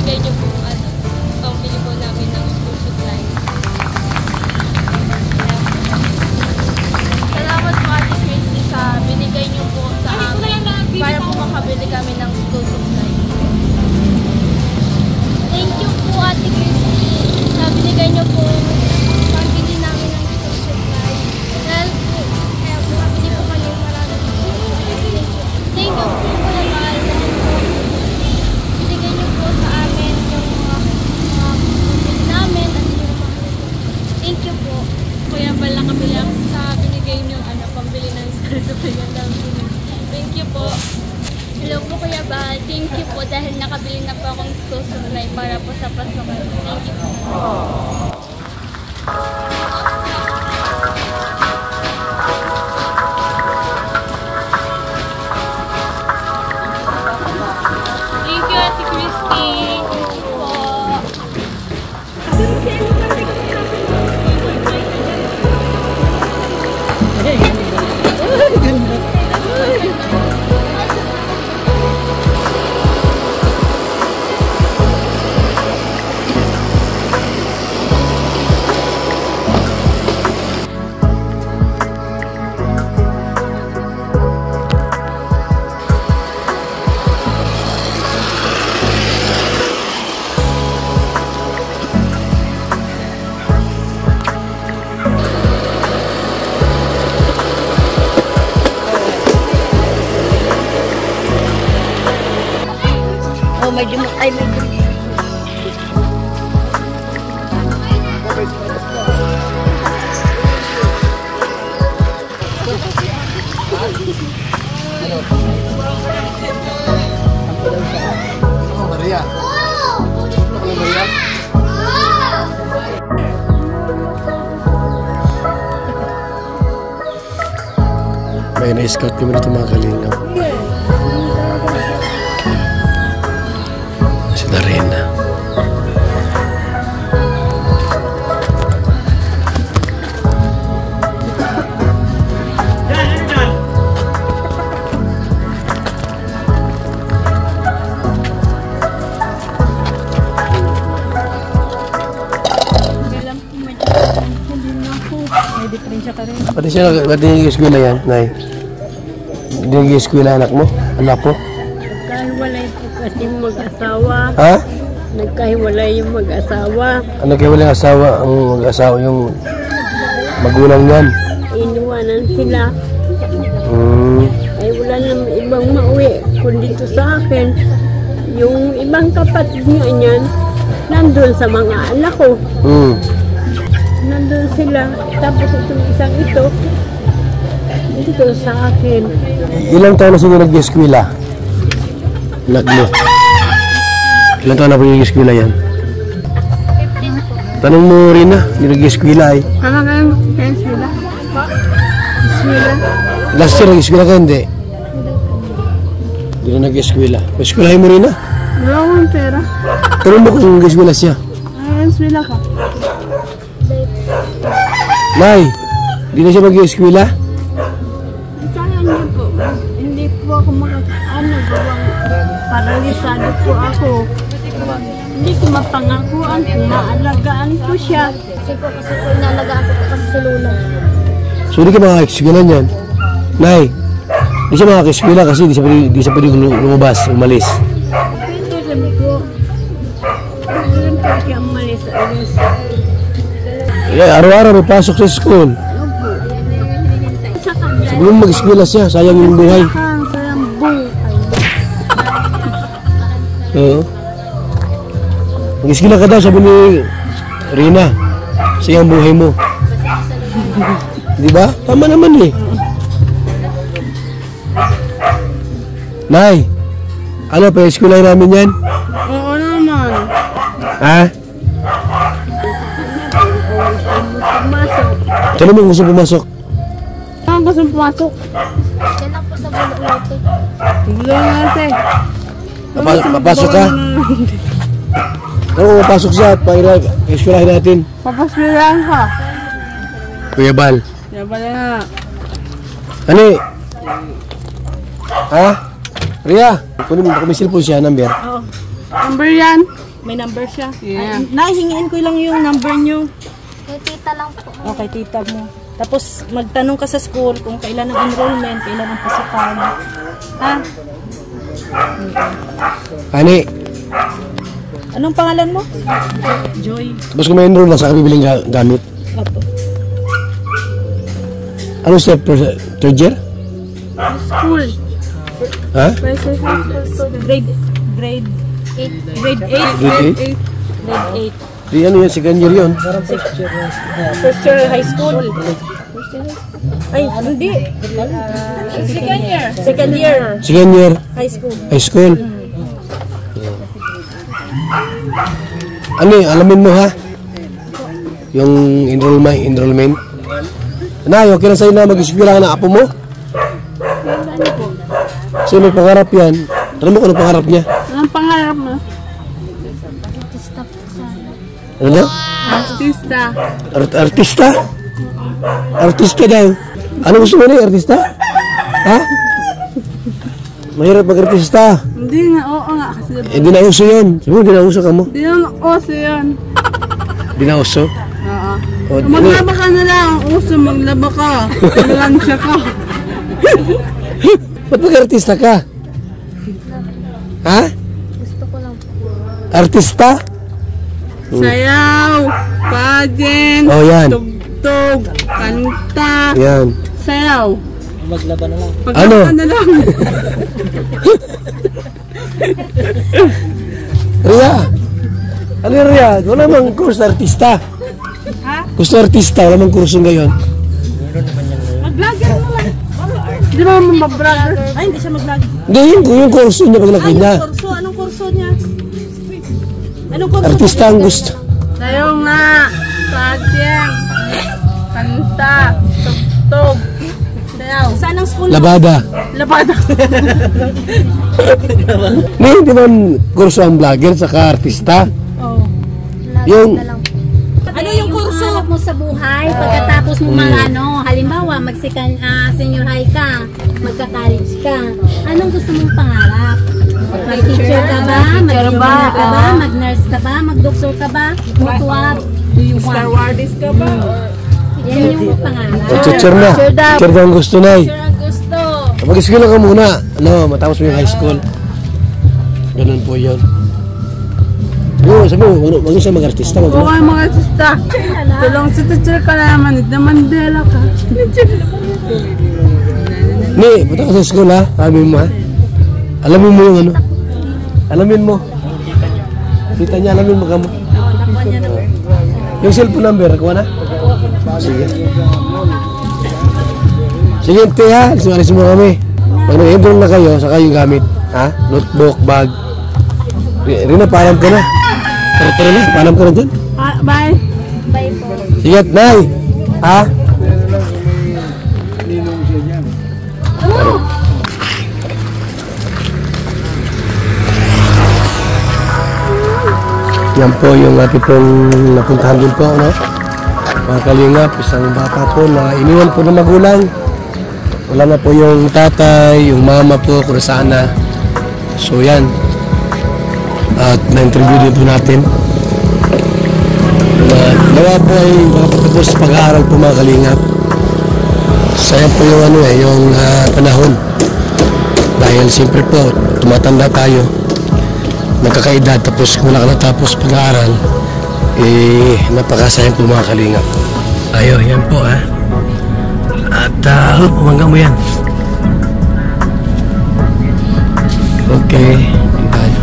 binigay niyo po pambili po namin ng school supplies. Salamat po Ate Christy sa binigay niyo po sa amin para po makabili kami ng school supplies. Thank you po Ate Christy sa binigay niyo po pambili namin ng school supplies. Dahil po, kaya po makabili po kami maraming school supplies. Thank you po Kuya Bal. Binigay niyo po sa amin yung mga pambili namin at yung mga thank you po. Kuya Bal, nakabili ako sa binigay niyo pambili ng school supplies namin. Thank you po. Hello po Kuya Bal. Thank you po dahil nakabili na po akong school supply para po sa pasukan. Thank you po. Thank you Ate Christy. Thank you po. Medyo ay medyo. Maria. Maria. May na-scout kami dito mga kalingap. Darena. Pati siya, pati nag-eskwela yan, Nay? Hindi nag-eskwela anak mo? Anak mo? Nagkahiwalay po kasi mag-asawa. Ha? Nagkahiwalay yung mag-asawa. Ano kayo walang asawa? Ang mag-asawa yung magulang niyan? Iniwanan sila. Hmm. Ay wala naman ibang mauwi kundi ito sa akin. Yung ibang kapatid niya niyan, nandun sa mga anak ko. Hmm. Nandun sila. Tapos itong isang ito, dito sa akin. Ilang taon na sila nag-eskwela? Anak mo? Ilang taon na po yung eskwela yan? 15 po. Tanong mo rin na, yung nag-eskwela ay. Ano kayong eskwela? Eskwela? Last year nag-eskwela ka, hindi? Hindi na nag-eskwela. Eskwelahin mo rin na. Wala akong pera. Tanong mo kung nag-eskwela siya. Ay, eskwela ka. Nay, hindi na siya mag-eskwela? Kaya niyo po. Hindi po ako paralisado po ako. Hindi ko mapangakuan kung maalagaan ko siya. Kasi po inalagaan ko kasi sa lula. So hindi ka makaka-eskwela niyan? Nay, hindi siya makaka-eskwela kasi di siya pwede lumabas, umalis. Pwede rin po. Pwede rin po siya umalis. Araw-araw may pasok sa school. Sabi mo mag-eskwela siya, sayang yung buhay. Sayang buhay. Oo. Mag-eskwela ka daw, sabi ni Rina. Sayang buhay mo. Di ba? Tama naman eh. Nay, ano pa eskwela namin yan? Oo naman. Ha? Pumasok. Saan mo gusto pumasok? Saan gusto pumasok? Yan lang po sa bulok natin. Bigla natin. Papasok ka? Oo, papasok siya at eskwelahin natin. Papaswilan ka. Kuya Bal. Yan pala na. Ano eh? Ha? Ria, kunin mo, may cellphone siya, number. Oo. Number yan. May number siya. Yeah. Nahingiin ko lang yung number nyo. Kay tita lang po. Okay, tita mo. Tapos magtanong ka sa school kung kailan ang enrollment, kailan ang pasukan. Ha? Ani, Anong pangalan mo? Joy. tapos kung may enroll na sa kabibiling gamit. Opo. Ano step? Third year? School. Ha? Grade 8. Grade 8? Grade 8. Di ano yan, second year yun. First year high school. Ay, hindi. Second year. Second year Second year, high school. high school. Ano eh, alamin mo ha? Yung enrollment. Nay, okay na sa'yo na mag-eskwela na apo mo? Kasi may pangarap yan. Alam mo kung ano pangarap niya? Anong pangarap mo? Artista po sana. Ano na? Artista. Artista? Artista daw. Ano gusto mo na artista? Ha? Mahirap mag-artista. Hindi nga, oo nga. Kasi Eh, di na uso yun. Sabi mo, di na uso ka mo. di naman uso yan. Di na uso? Oo. O, Maglaba ka na lang. Uso, maglaba ka. Lansya ka. ba't mag-artista ka? Ha? Gusto ko lang po. Artista? Sayaw. Pageant. Oh, yan. Tugtog. Kanta. Yan. Sayaw. Maglaba na lang. Ano? Maglaba ka na lang. Ria. Ano yung Ria? Wala mang kurso artista. Ha? Kurso artista, wala mang kurso ngayon. Mag-vlogger mo lang. Di ba mag-vlogger? Ay, hindi siya mag-vlog. Hindi, yung kurso niya paglaki Ay, niya. yung kurso. Anong kurso niya? Anong kurso? Artista ang gusto. Sayaw nga. Pageant. Kanta. Tugtog. Sayaw. Saan ang school? Labada. Labada. Hindi man kurso ang vlogger saka artista. Oh. Yung- Na lang po. Ano yung kurso? Hanap mo sa buhay pagkatapos mo halimbawa senior high ka, magka-college ka. Anong gusto mong pangarap? Mag-teacher ka ba? Mag-engineer ka ba? Mag-nurse ka ba? Mag-doktor ka ba? What do you want? Star Wardis ka ba? Yan yung pangarap. Teacher na. Teacher daw ang gusto na eh. Sure ang gusto. Mag-eskwela ka muna. Ano, matapos mo yung high school. Ganun po yun. Oo, sabi mo, wag siya mag-artista. Oo kayo mga artista. Tulong si teacher ka na naman. Hindi na Mandela ka. Ni, punta ka sa school ha. Sabi mo ha. Alamin mo yung ano. Alamin mo. Kita niya, alamin mo ka mo. Yung cellphone number, kuha na? Sige. Sige, te ha. Alis mo kami. Pag nag-enroll na kayo, saka yung gamit. Ha? Notebook, bag. Rina, paalam ka na. Tara na, paalam ka na dyan. Bye. Bye po. Sige, Nay. Ha? Yan po yung ating pong napuntahan din po, no? Mga kalingap, isang bata po na iniwan po ng magulang. Wala na po yung tatay, yung mama po, kung saan na. So yan. At na-interview din po natin. Nawa po ay makapagtapos pag-aaral po mga kalingap. Sayang po yung ano yung panahon. Dahil siyempre po, tumatanda tayo. Nagkakaedad tapos wala ka natapos pag-aaral. Napakasayang po mga kalingap. Ayo, yan po ha. At pumangga mo yan. Okay. Bye.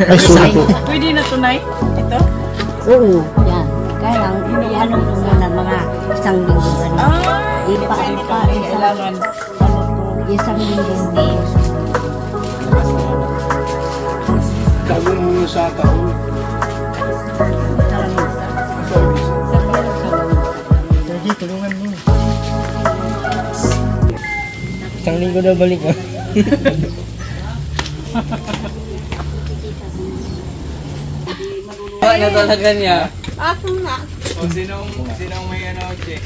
Ay, sorry po. Pwede na tunay? Ito? Oo. Yan. Kaya lang, ano mo muna mga isang linggo ganun. Ipa, Kailangan. isang linggo. Tawin mo sa taon. Isang linggo na balik mo. Ano talaga niya? Ako nga. O sinong may ano, Che?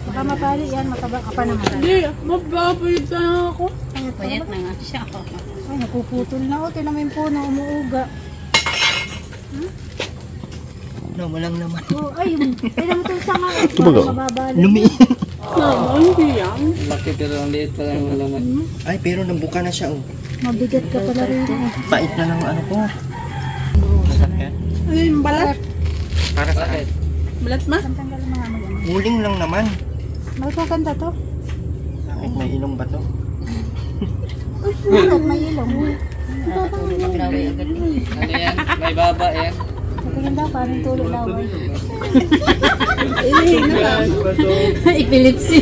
Baka mapali yan, mataba ka pa naman. Hindi, mababayad na ako. Payat na nga siya. Ay, napuputol na ako. Tinan mo yung puno, umuuga. No, walang naman. Oh, ay, tinan mo itong sanga. Baka mababali. Naman, hindi yan. Laki pero ang liit pa lang wala man. Ay, pero nambuka na siya, oh. Mabigat ka pala rin. Bait na lang ano ko. Ano yung balat? Para saan? Balat ma? Muling lang naman. Magkakanta to. Kahit may ilong ba to? Bakit may ilong? Magrawi agad. Ano yan? May baba yan. Sabihin daw, parang tulo laway. Epilepsy.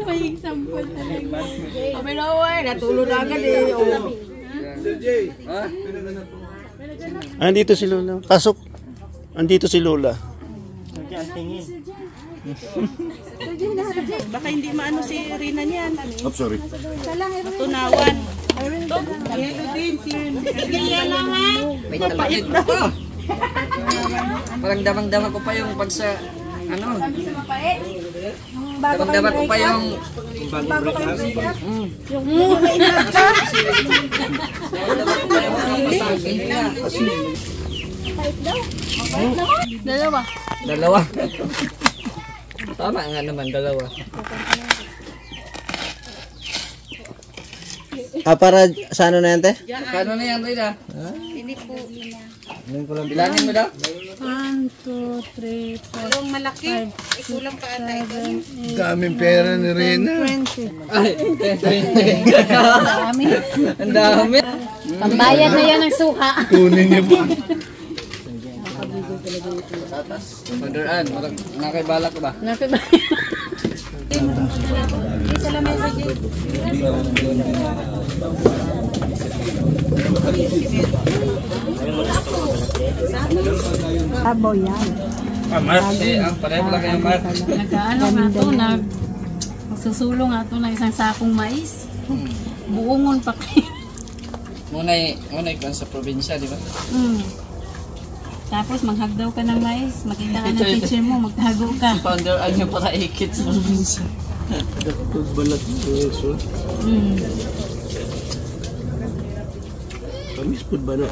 May example talaga. Kami na natulog agad eh. Ha? Andito si Lola. Pasok. Andito si Lola. Diyan, tingin. Baka hindi maano si Rina niyan. Oh, sorry. Tunawan. May talakit na to. Parang damang-dama ko pa yung pag sa ano. Damang-dama ko pa yung Bago kayo break-up. Dalawa. Tama nga naman, dalawa. Para sa ano na yan, te? Paano na yan, Rina? Bilangin mo daw? 1, 2, 3, 4. Yung malaki, ikulang pa ata ito. Daming pera ni Rina. Ay, ang dami. Pambayad na yan ng suha. Kunin niyo pa. Pandaraan, nakaibalak ko ba? Tabo yan. Ang pareho lang kayo, Mark. Nagkaano nga to, magsusulong nga to ng isang sakong mais. Buungon pa kayo. Muna'y sa probinsya, di ba? Tapos maghagdaw ka ng mais, makita ka ng teacher mo, magtago ka. Pandaraan niyo para ikit sa probinsya. Balat ko eso. Kamis po ba na?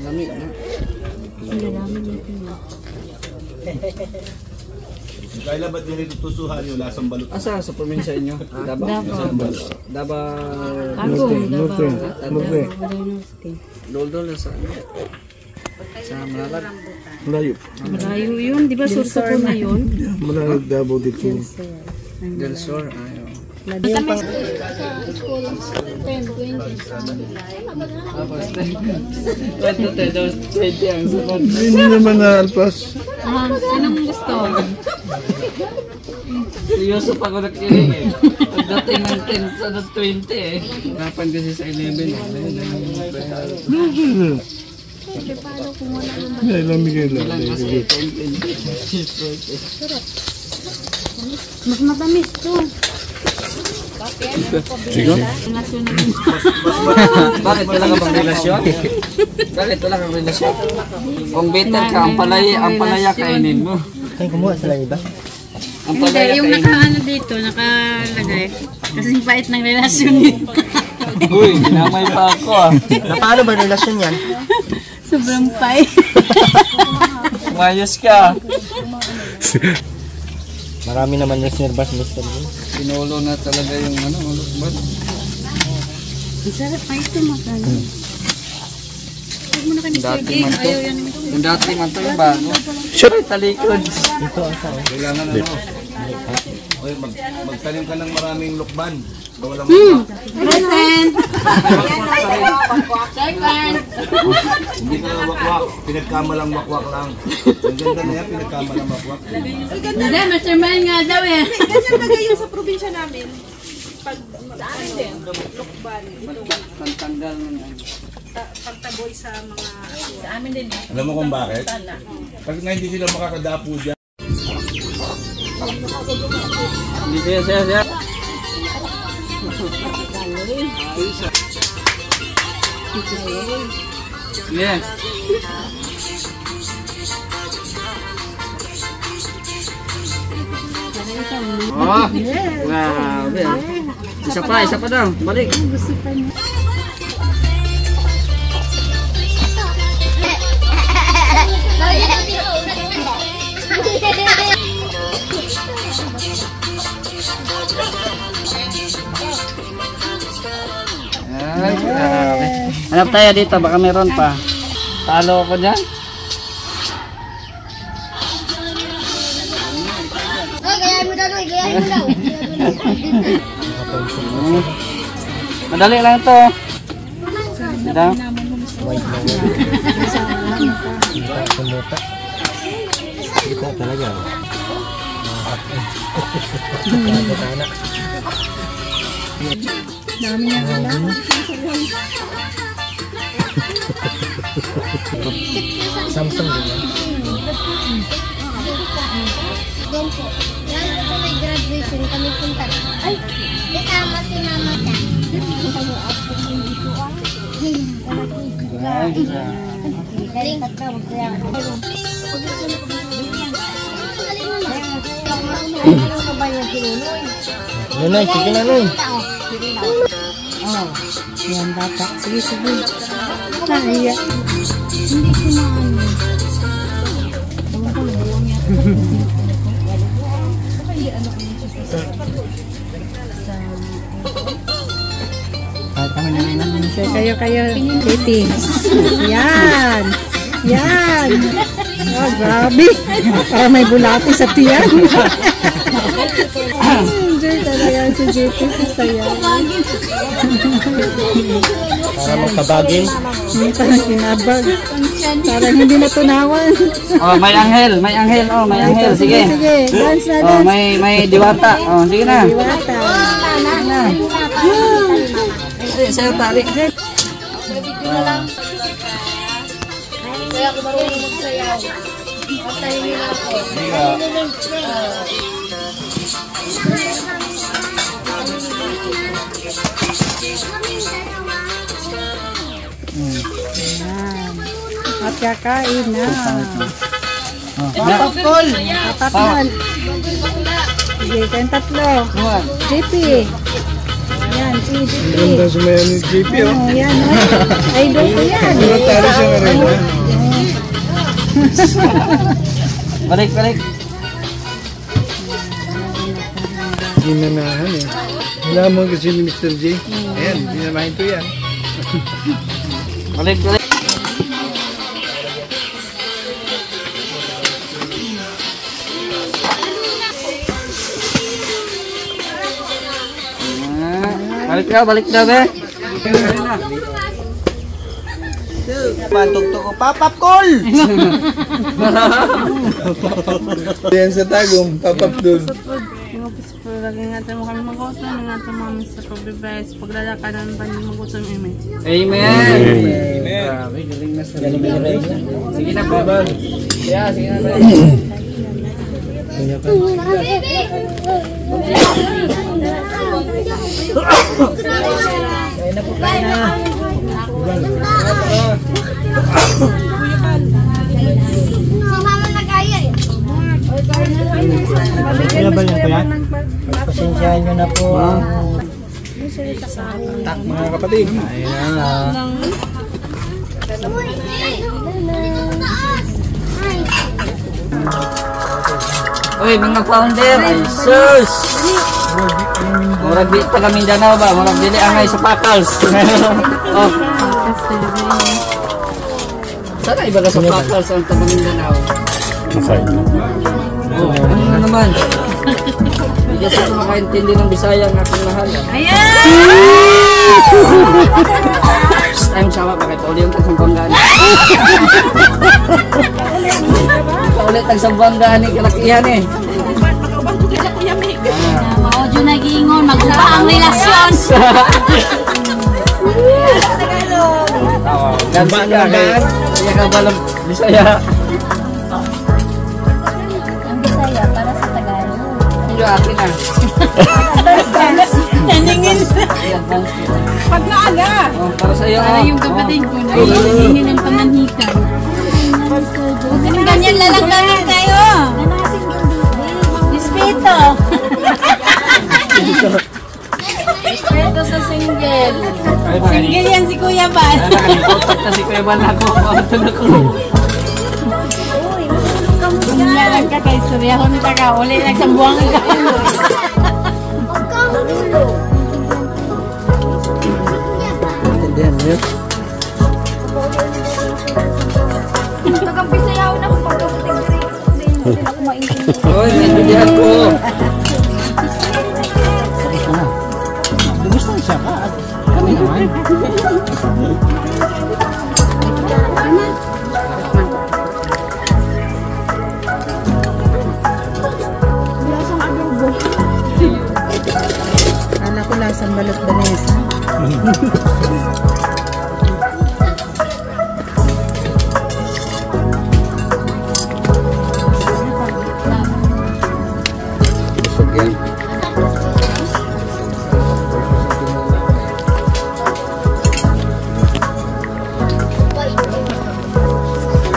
Lamig, no? Kailan ba't nyo tutusuhan nyo? Lasang balot. Asa sa probinsya inyo? Davao? Davao. Norte. Doldol na sa ano? Sa Malalag. Malayo. Malayo yun, di ba sursuro na yun? Malayo Davao dito. Del Sur, ayaw. Tapos, Tapos, 20 ang sunod. Hindi naman na alpas. sinong gusto? Seryoso pa ko nagkiling eh. Pagdating ng 10 sa 20 eh. Kapan kasi sa 11 eh. Ay, lamigay lang. Ilang kasi 10. Mas matamis to. Sige. Bakit wala ka bang relasyon? Bakit wala kang relasyon? Kung bitter ka, ang palaya kainin mo. Ay, kumuha sa iba. Ang Hindi, palaya yung kainin mo. nakaano dito, nakalagay. Kasing pait ng relasyon niya. Uy, ginamay pa ako ah. Na paano ba relasyon yan? Sobrang pait. Mayos ka. Marami naman reservas, Mr. Lee. Sinulo na talaga yung ano, ulukban. Sarap pa ito makano. Huwag mo na kami Dati sige. man to. Ayaw yan. Yung dati man to yung bago. Ay, talikod. Ito ang sao. Kailangan ano? Oy, magtanim ka ng maraming lukban. Walang Present! Second! Hindi ka wakwak. Pinagkamalang wakwak lang. Ang ganda na yan, pinagkamalang wakwak. Hindi, mastermind nga daw eh. Ganyan kagayon sa probinsya namin. Pantanggal mo na. pagtaboy sa mga sa amin din. Alam mo kung bakit? Pag nga hindi sila makakadapo dyan. Siya. Yes. Oh, grabe. Isa pa daw. Balik. Ay, grabe. Hanap tayo dito, baka meron pa. Talo ako dyan. Madali lang ito. Ito. Kita talaga. Dami niya wala. Samsung din yan. Doon po. Lalo po may graduation kami punta. Ay, kasama si mama ka. Galing tatawag kaya. Nunoy, sige na Nunoy. Oh, yan bata. Sige. Naiya. Hindi ko na ano. Kayo, Titi. Yan. Oh, grabe. Para may bulati sa tiyan. Enjoy talaga si JP. Saya. Para magkabagin. Hindi parang kinabag. Parang hindi natunawan. Oh, may anghel. Oh, may anghel. Sige. Dance na Oh, dance. may diwata. Oh, sige na. Diwata. Ay, sa'yo tali. Kaya ako marunong magsayaw. Patayin nila ako. At kakain na. Popcorn. Apat. Sige, kayong tatlo. JP. Yan, si JP. Ganda sumayan ni JP, oh. Oh, yan, oh. Idol ko yan. Talo siya nga rin, ha? Balik. Ginanahan, eh. Wala mo kasi ni Mr. J. Ayan, ginanahan ko yan. Balik. Balik daw, be. Patugtog ko pa, popcorn! Ayan sa tagong, papap doon. Lagi nga tayo mo kami mag-utom, nga tayo mga sa pag-revise, paglalakaran pa niyo mag-utom, amen. Amen. Grabe, galing na sa Sige na po. Yeah, sige na po. Mama nag-aya eh. Kaya ba yan kuya? Pasensyahan nyo na po. Mga kapatid. Uy, mga founder, ay sus! Murag di taga Mindanao ba? Murag dili angay sa Pakals. Oh. Sana iba ka sa Pakals ang taga Mindanao. Oh, ano na naman? Hindi kasi ako makaintindi ng Bisaya ng aking mahal. First time sama, bakit uli yung tagsambanggaan? Ulit tagsambanggaan ni kalakihan eh. Maudyo nag-iingon, magkuba ang relasyon. Gamsi ka kay iya ka balang Bisaya. Ang Bisaya para sa Tagalog. Hindi akin na. Naningin. Pag naaga. Oh, para sa iyo. Para yung kapatid ko na hindi ng pananhikan. Ganyan lalanggamin kayo. Respeto. Respeto sa single. Single yan si Kuya Bal. Na si Kuya Bal ako. Ito na ko. Kumunyalan ka kay Suryahon ka ka. Uli nagsambuang ka. Intindihan mo yun? Pagkampisayaw na kung pagkabuting hindi ako maintindihan. Oy, intindihan ko. Dumistansya ka at kami naman. Kala ko lasang balot Vanessa. Busog yan.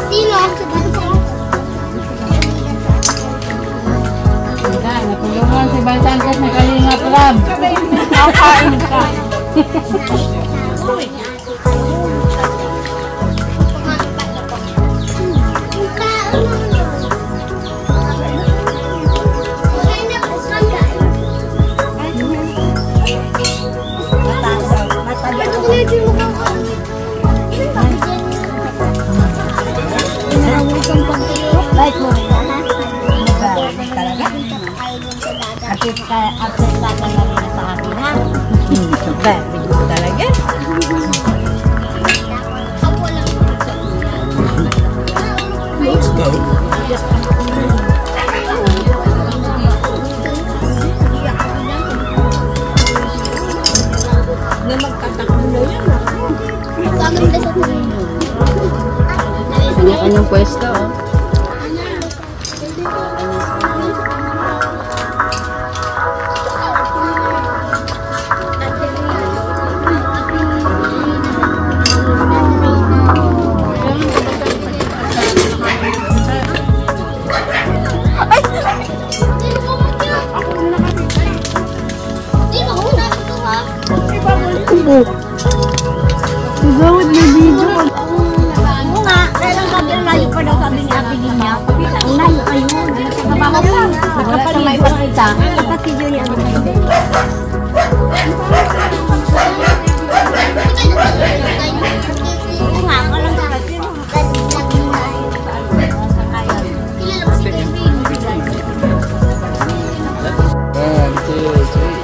Sino? Natulungan si Balsangkot na Kalinga Prab. Nakain ka. Right mo rin ha? Talaga? Upset ka na rin sa akin ha? Very good talaga. Let's go. Na magkatakbo na yan. Maganda sa tuloy. Kanya-kanyang pwesto oh. Gawad na video. Oo nga, kaya lang sabi ang layo pa daw sabi ni Ate Ginya. Ang layo kayo. Nakabaho lang. Nakapalimay pa kita. Kapatid yun yung ano kayo. Oo nga, walang kapatid.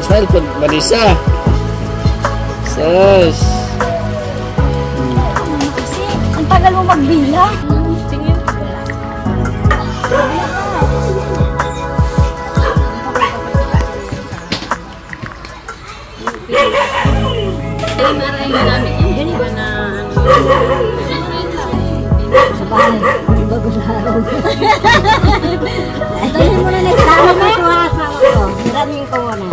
Smile po, Vanessa. Sus. Ang tagal mo magbilang. Tingin. Maray na namin yung ganito na sa bahay. Bago sa araw. Dahil mo na nagsama mo ito ha, asawa ko. Maraming ko na.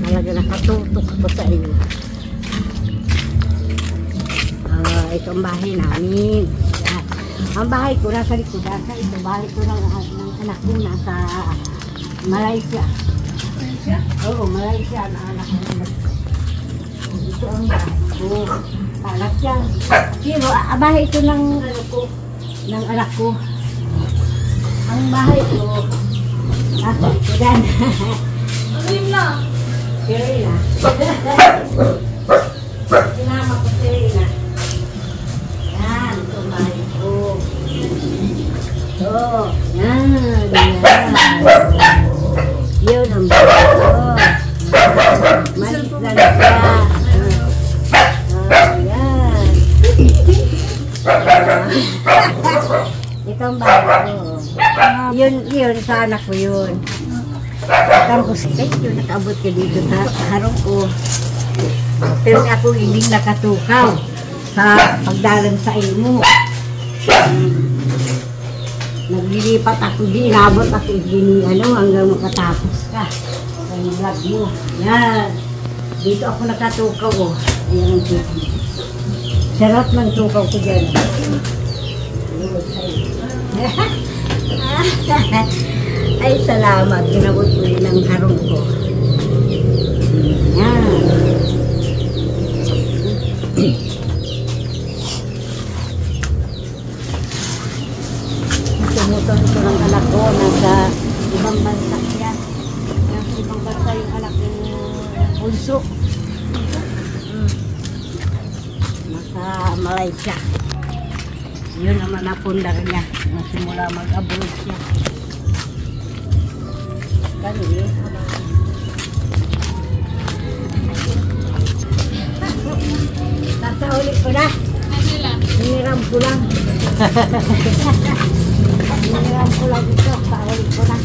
Talaga nakatutok ako sa iyo. Ito ang bahay namin. Ang bahay ko nasa likodan. Ito bahay ko ng anak ko nasa Malaysia. Oo, Malaysia ang anak ko. Ito ang bahay ko. Anak yan. Pero bahay ito ng ano ko, ng anak ko. Ang bahay ko nasa likodan. Serena. Serena. Sinama ko Serena. Yan. bago. Yan. Yun ang bago. Malit lang siya. Yan. Itong bago. Yun sa anak ko yun. Tapos yun, nakaabot ka dito sa harong ko. Pero ako hindi nakatukaw sa pagdalang sa imo. Naglilipat ako din, inabot ako din hanggang makatapos ka. Sa vlog mo. Yan. Dito ako nakatukaw. Ayan ang tukaw. Sarap ng tukaw ko dyan. Ay, salamat. Ginabot mo yun ang harong ko. Yan. Tumuton ito ng anak ko. Nasa ibang bansa siya. Nasa ibang bansa yung anak ng bunso. Nasa Malaysia. Yun naman napundar niya. Nasimula mag-abroad siya. Kani. Nasa ulit ko na. Hiniram ko lang. Hiniram ko lang ito. Sa ulit ko na.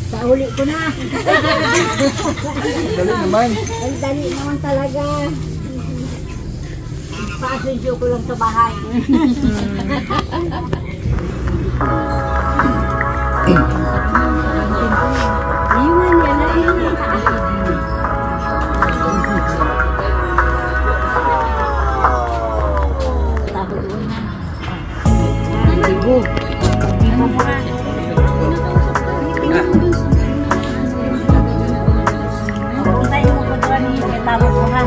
Sa ulit ko na. Dali naman. Ang dali naman talaga. Pasensyo ko lang sa bahay. Ayun yan na yun. Tapos doon na. Libo. Libo mo na. Kung tayo mo ko doon, itawag ko ha.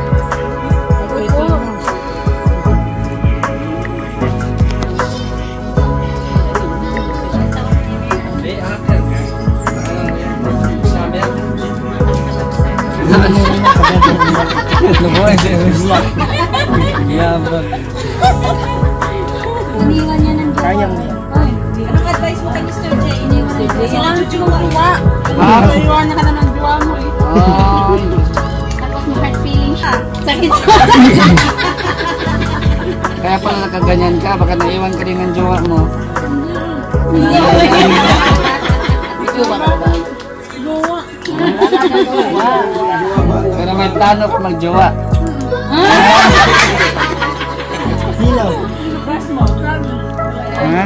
Iniwan niya ng jowa. Anong advice mo kay Mr. J? Iniwan niya. Kailangan siya makuha. Iniwan niya ka na ng jowa mo eh. Tapos may heart feeling siya. Sakit sa Kaya pala nakaganyan ka, baka naiwan ka rin ng jowa mo. jowa. Pero may plano pa magjowa. Sino? Ha?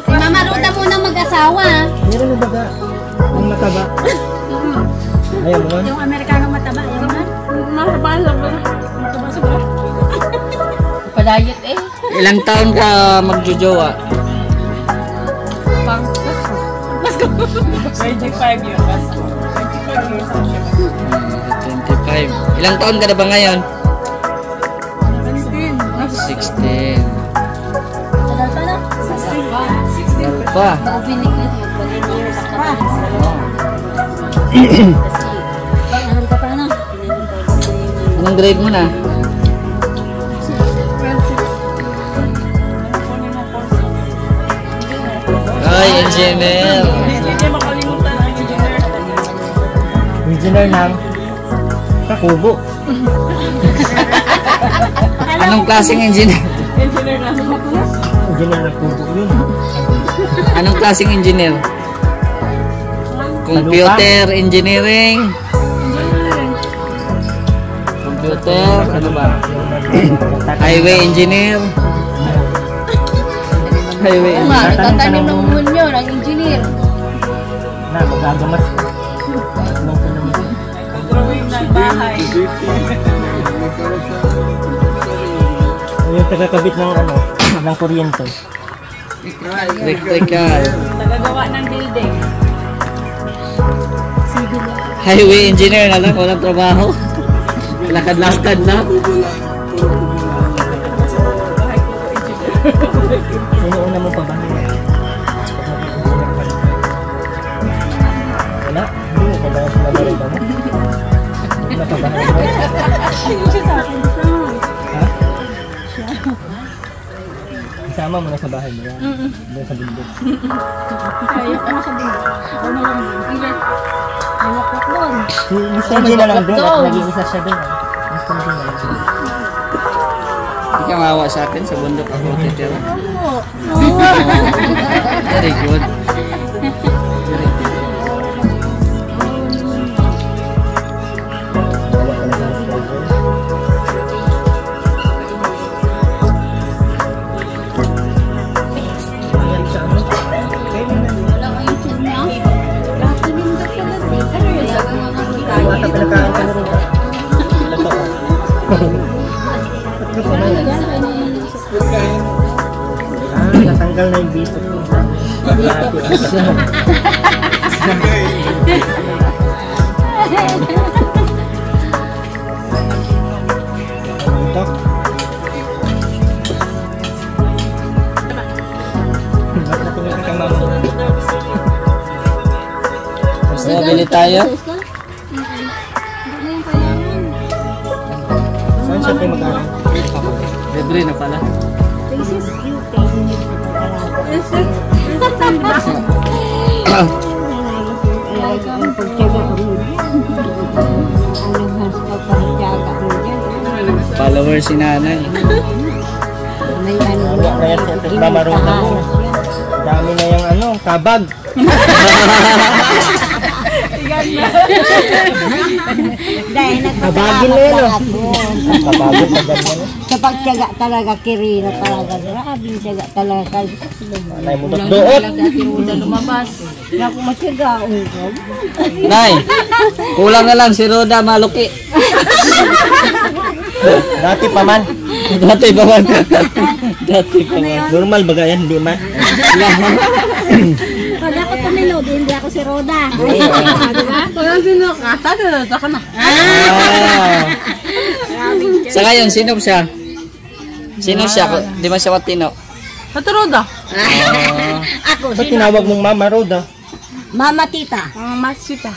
Mama Ruta muna mag-asawa. Meron na baga? Ang mataba? Ayaw mo? Yung Amerikano mataba, ayaw mo? Mataba lang ba? Mataba sa ba? Padayet eh. Ilang taon ka magjojowa? Let's go. 25 years. 25 years. 25. Ilang taon ka na ba ngayon? 16. Tagal pa na. 16 pa. Mabili ka niyo. Years pa. Pag-aral ka pa na. Anong grade mo na? Ay, engineer. Hindi makalimutan ang engineer. Engineer ng Kakubo. Anong klaseng engineer? Engineer na sa Makulas. Engineer ng Kubo yun. Anong klaseng engineer? Computer engineering. Computer, ano ba? Highway engineer. Highway Oo nga, engineer. nagtatanim ng umun yun, ang engineer. Na, magagamas. Drawing ng bahay. Yung tagakabit ng ano, ng kuryente. Electrical. Nagagawa ng building. Highway engineer na lang, walang trabaho. Lakad-lakad na. Sino una mo pa ba? Wala? Hindi mo pa Kasama rin ba mo? Nakabahan mo? Ha? Kasama mo na sa bahay mo yan? Doon sa bundok. Ayok mo sa bundok. Ano lang yun? Ayok ko doon. Si Sanji na lang doon at naging isa siya doon. Si Sanji na lang doon. Hindi ka maawa sa akin sa bundok ako titira. Very good. Wala ka na sa schedule. Ayan siya, ano? Okay lang na. Bata pinagkaan ka na rin ba? Ito ka. Ito ka na yan. Natanggal na yung bisto ko. Ito. Ba't natingin ka mama? So, bili tayo. Saan siya tayo mag-aaral? Libre na pala. Follower si nanay. Wala na yan sa mamarutan mo. Dami na yung ano, kabag. Dahil Kabagin na yun, oh. Kabagin na ganyan. sa pagtyaga talaga, Kirino talaga. Grabing tyaga talaga. Anay mo doot. Kaya kung matyaga, Nay, kulang na lang si Roda maluki. Dati pa man. Dati pa man. Dati pa man. Normal ba yan, di man? pag ako tumilod, hindi ako si Roda. Sa ngayon, sino siya? Sino siya? Di man siya matino. Ako, Ba't tinawag mong Mama Roda? Mama Tita. Mamasita.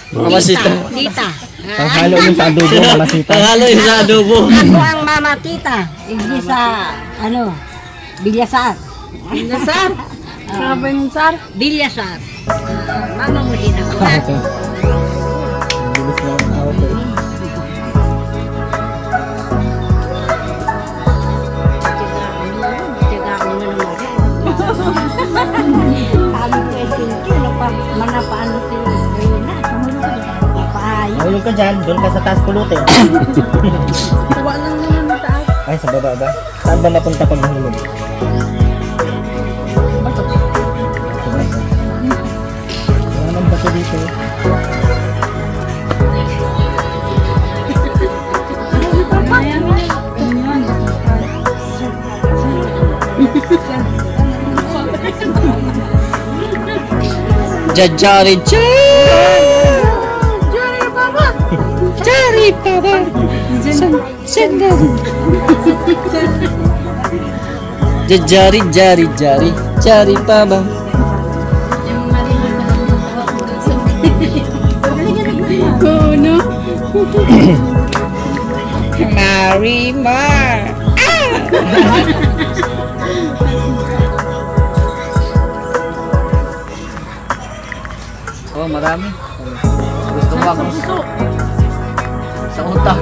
Tita. Panghalo yung sa adobo, mamasita. Panghalo yung sa adobo. Ako ang Mama Tita. Hindi sa, Bilyasar. Nasar? Sabi ng sar? Bilyasar. Mama mo din ako. Okay. Bilis lang. Okay. Manapaano sila na napaayo. Mahulog ka dyan, doon ka sa taas pulutin. Tawa lang naman na taas. Ay, sa baba ba? Saan ba mapunta pag nahulog? Wala nang bato dito. Jajari Jari Baba. Sendiri. Jajari Jari Baba. Oh no. Marimar. Oh, marami. Gusto mo ako sa utak.